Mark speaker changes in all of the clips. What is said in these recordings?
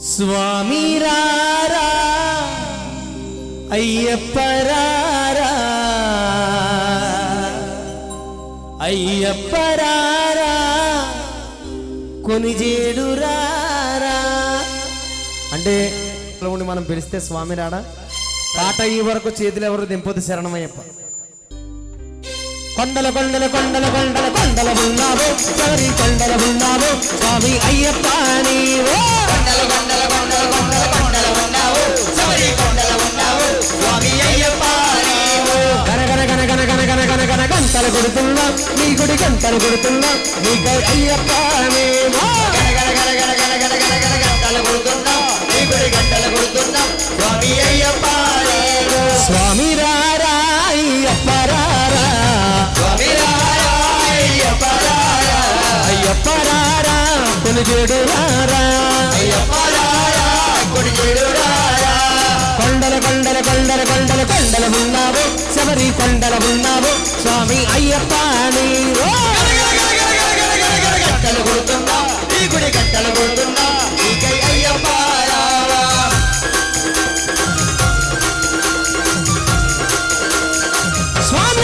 Speaker 1: స్వామి రారా అయ్యప్ప రారా అయ్యప్ప రారా కొనిజేడు రారా అంటే మనం పిలిస్తే స్వామి రాడా పాట ఈ వరకు చేతులు ఎవరు దింపొద్దు శరణమయ్యప్ప. కొండల కొండల కొండల కొండల కొండల ఉన్నావో ఎవరి కొండల ఉన్నావో స్వామి అయ్యప్ప నీవో. కొండల కొండల కొండల కొండల కొండల ఉన్నావో ఎవరి కొండల ఉన్నావో స్వామి అయ్యప్ప నీవో. గన గన గన గన గన గన గన గన గంటలు కొడుతున్నా నీ గుడి గంటలు కొడుతున్నా నీకై అయ్యప్ప నీవో. గన గన గన గన గన గన గన గన గంటలు కొడుతున్నా నీ గుడి గంటలు కొడుతున్నా స్వామి అయ్యప్ప నీవో. స్వామి రారా అయ్యప్ప రారా స్వామి రారా అయ్యప్ప రారా అయ్యప్ప రారా కొనిజేడు రారా అయ్యప్ప రారా కొనిజేడు రారా. కొండల కొండల కొండల కొండల కొండల ఉన్నావు శబరి కొండల ఉన్నావు స్వామి అయ్యప్ప నీవో. గంటలు కొడుతున్నా ఈ గుడి గంటలు కొడుతున్నా నీకై అయ్యప్ప రారా. స్వామి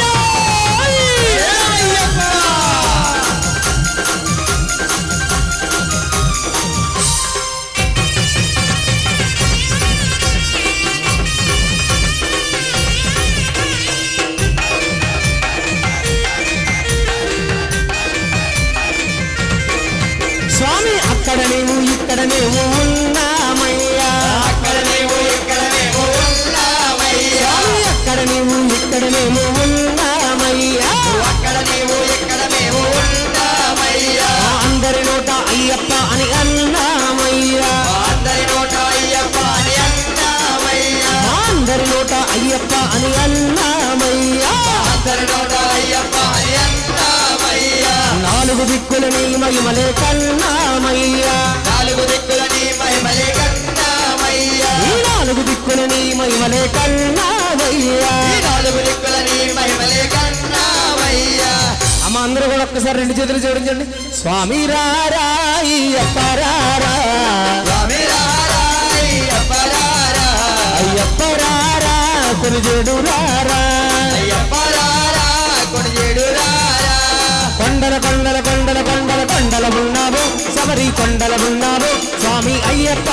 Speaker 1: స్వామి అక్కడ నీవు ఇక్కడ నీవు ఉన్నామయ్యా అక్కడ నీవు ఇక్కడ నీవు ఉన్నామయ్యా అక్కడ నీవు ఇక్కడ నీవు ఉన్నామయ్యా అక్కడ నీవు ఇక్కడ నీవు ఉన్నామయ్యా. అందరి నోట అయ్యప్ప అని అన్నామయ్యా అందరి నోట అయ్యప్ప అని అన్నామయ్యా అందరి నోట అయ్యప్ప అని అన్నామయ్యా అందరి నోట అయ్యప్ప అని అన్నామయ్యా. నాలుగు దిక్కుల నీ మహిమలే కన్నామయ్యా నాలుగు దిక్కుల నీ మహిమలే కన్నామయ్యా నాలుగు దిక్కుల నీ మహిమలే కన్నామయ్యా నాలుగు దిక్కుల నీ మహిమలే కన్నామయ్యా. అమ్మ అందరూ కూడా ఒక్కసారి రెండు చేతులు జోడించండి. స్వామి రారా అయ్యప్ప రారా స్వామి రారా అయ్యప్ప రారా అయ్యప్ప రారా కొనిజేడు రారా అయ్యప్ప రారా కొనిజేడు రారా. కొండల కొండల కొండల కొండల కొండల ఉన్నావు శబరి కొండల ఉన్నావు స్వామి అయ్యప్ప